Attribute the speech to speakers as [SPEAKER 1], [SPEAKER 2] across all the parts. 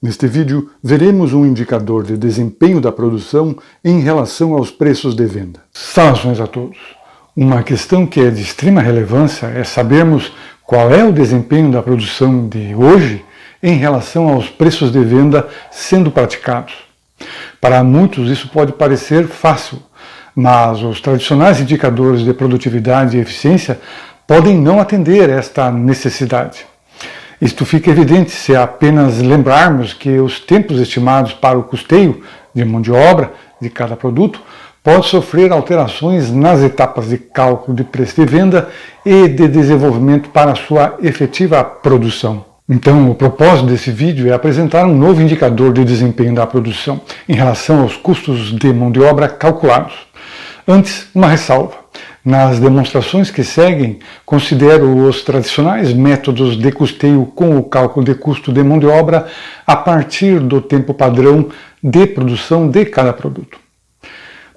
[SPEAKER 1] Neste vídeo, veremos um indicador de desempenho da produção em relação aos preços de venda. Saudações a todos! Uma questão que é de extrema relevância é sabermos qual é o desempenho da produção de hoje em relação aos preços de venda sendo praticados. Para muitos isso pode parecer fácil, mas os tradicionais indicadores de produtividade e eficiência podem não atender esta necessidade. Isto fica evidente se apenas lembrarmos que os tempos estimados para o custeio de mão de obra de cada produto pode sofrer alterações nas etapas de cálculo de preço de venda e de desenvolvimento para sua efetiva produção. Então, o propósito desse vídeo é apresentar um novo indicador de desempenho da produção em relação aos custos de mão de obra calculados. Antes, uma ressalva. Nas demonstrações que seguem, considero os tradicionais métodos de custeio com o cálculo de custo de mão de obra a partir do tempo padrão de produção de cada produto.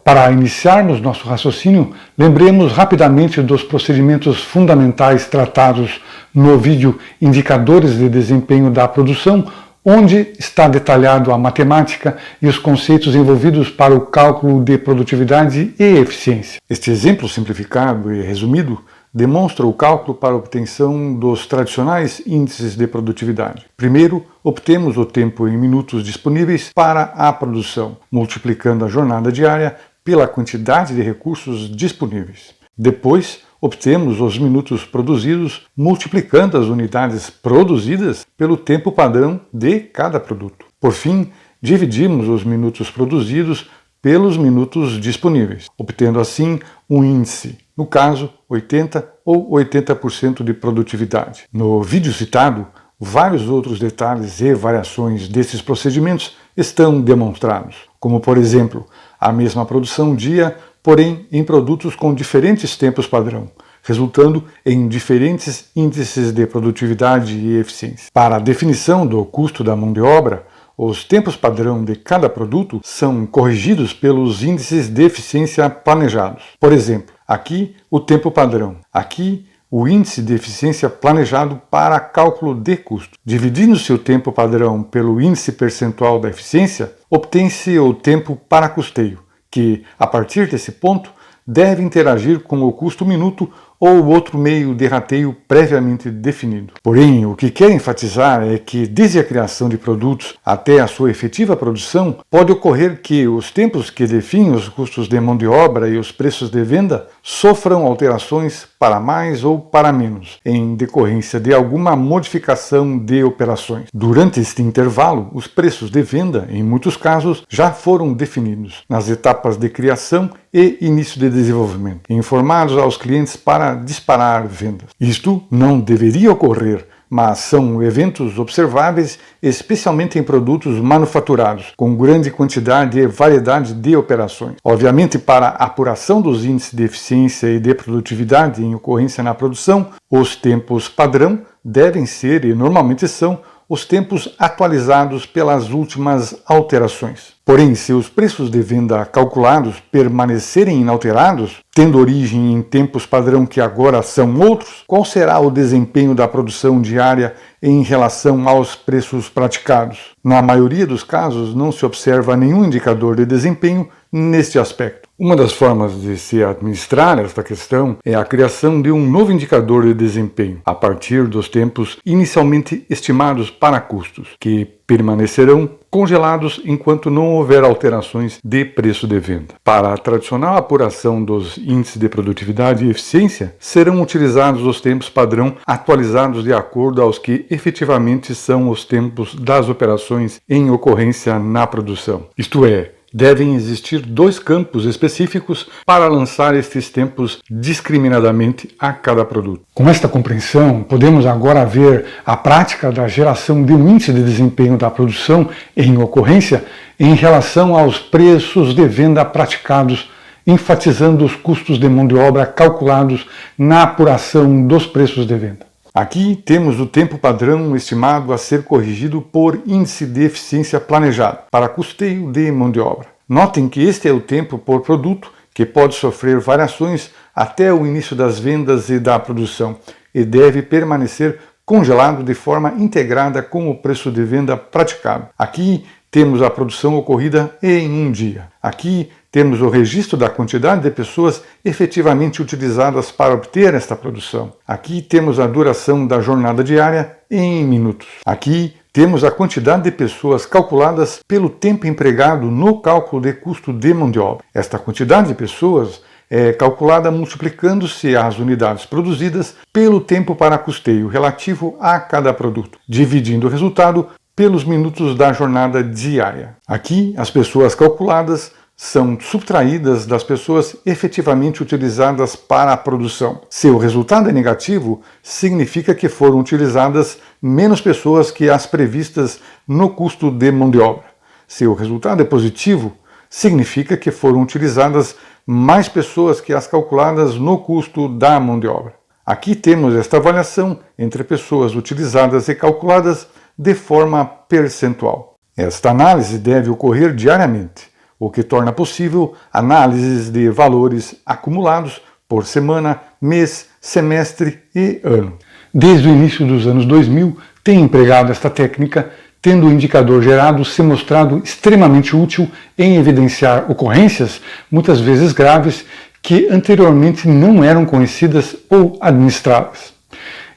[SPEAKER 1] Para iniciarmos nosso raciocínio, lembremos rapidamente dos procedimentos fundamentais tratados no vídeo Indicadores de Desempenho da Produção, onde está detalhado a matemática e os conceitos envolvidos para o cálculo de produtividade e eficiência. Este exemplo simplificado e resumido demonstra o cálculo para a obtenção dos tradicionais índices de produtividade. Primeiro, obtemos o tempo em minutos disponíveis para a produção, multiplicando a jornada diária pela quantidade de recursos disponíveis. Depois, obtemos os minutos produzidos multiplicando as unidades produzidas pelo tempo padrão de cada produto. Por fim, dividimos os minutos produzidos pelos minutos disponíveis, obtendo assim um índice, no caso 80 ou 80% de produtividade. No vídeo citado, vários outros detalhes e variações desses procedimentos estão demonstrados, como por exemplo, a mesma produção dia, porém em produtos com diferentes tempos padrão, resultando em diferentes índices de produtividade e eficiência. Para a definição do custo da mão de obra, os tempos padrão de cada produto são corrigidos pelos índices de eficiência planejados. Por exemplo, aqui o tempo padrão, aqui o índice de eficiência planejado para cálculo de custo. Dividindo-se o tempo padrão pelo índice percentual da eficiência, obtém-se o tempo para custeio, que, a partir desse ponto, deve interagir com o custo minuto ou outro meio de rateio previamente definido. Porém, o que quero enfatizar é que, desde a criação de produtos até a sua efetiva produção, pode ocorrer que os tempos que definem os custos de mão de obra e os preços de venda sofram alterações para mais ou para menos, em decorrência de alguma modificação de operações. Durante este intervalo, os preços de venda, em muitos casos, já foram definidos nas etapas de criação e início de desenvolvimento, informados aos clientes para disparar vendas. Isto não deveria ocorrer, mas são eventos observáveis especialmente em produtos manufaturados, com grande quantidade e variedade de operações. Obviamente, para a apuração dos índices de eficiência e de produtividade em ocorrência na produção, os tempos padrão devem ser, e normalmente são, os tempos atualizados pelas últimas alterações. Porém, se os preços de venda calculados permanecerem inalterados, tendo origem em tempos padrão que agora são outros, qual será o desempenho da produção diária em relação aos preços praticados? Na maioria dos casos, não se observa nenhum indicador de desempenho neste aspecto. Uma das formas de se administrar esta questão é a criação de um novo indicador de desempenho, a partir dos tempos inicialmente estimados para custos, que permanecerão congelados enquanto não houver alterações de preço de venda. Para a tradicional apuração dos índices de produtividade e eficiência, serão utilizados os tempos padrão atualizados de acordo aos que efetivamente são os tempos das operações em ocorrência na produção. Isto é, devem existir dois campos específicos para lançar estes tempos discriminadamente a cada produto. Com esta compreensão, podemos agora ver a prática da geração de um índice de desempenho da produção em ocorrência em relação aos preços de venda praticados, enfatizando os custos de mão de obra calculados na apuração dos preços de venda. Aqui temos o tempo padrão estimado a ser corrigido por índice de eficiência planejado para custeio de mão de obra. Notem que este é o tempo por produto que pode sofrer variações até o início das vendas e da produção e deve permanecer congelado de forma integrada com o preço de venda praticado. Aqui temos a produção ocorrida em um dia. Aqui temos o registro da quantidade de pessoas efetivamente utilizadas para obter esta produção. Aqui temos a duração da jornada diária em minutos. Aqui temos a quantidade de pessoas calculadas pelo tempo empregado no cálculo de custo de mão de obra. Esta quantidade de pessoas é calculada multiplicando-se as unidades produzidas pelo tempo para custeio relativo a cada produto, dividindo o resultado pelos minutos da jornada diária. Aqui, as pessoas calculadas são subtraídas das pessoas efetivamente utilizadas para a produção. Se o resultado é negativo, significa que foram utilizadas menos pessoas que as previstas no custo de mão de obra. Se o resultado é positivo, significa que foram utilizadas mais pessoas que as calculadas no custo da mão de obra. Aqui temos esta avaliação entre pessoas utilizadas e calculadas de forma percentual. Esta análise deve ocorrer diariamente, o que torna possível análises de valores acumulados por semana, mês, semestre e ano. Desde o início dos anos 2000, tenho empregado esta técnica, tendo o indicador gerado se mostrado extremamente útil em evidenciar ocorrências, muitas vezes graves, que anteriormente não eram conhecidas ou administradas.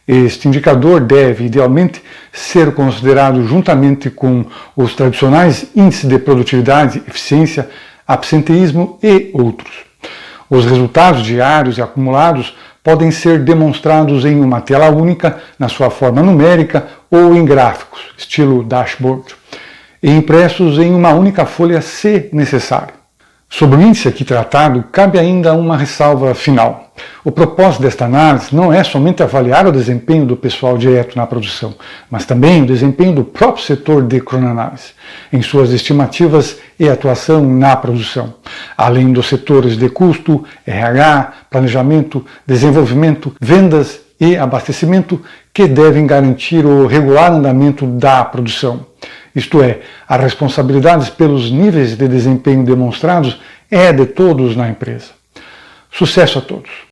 [SPEAKER 1] Este indicador deve, idealmente, ser considerado juntamente com os tradicionais índices de produtividade, eficiência, absenteísmo e outros. Os resultados diários e acumulados podem ser demonstrados em uma tela única, na sua forma numérica, ou em gráficos, estilo dashboard, e impressos em uma única folha se necessário. Sobre o índice aqui tratado, cabe ainda uma ressalva final. O propósito desta análise não é somente avaliar o desempenho do pessoal direto na produção, mas também o desempenho do próprio setor de cronoanálise, em suas estimativas e atuação na produção, além dos setores de custo, RH, planejamento, desenvolvimento, vendas e abastecimento, que devem garantir o regular andamento da produção. Isto é, as responsabilidades pelos níveis de desempenho demonstrados é de todos na empresa. Sucesso a todos!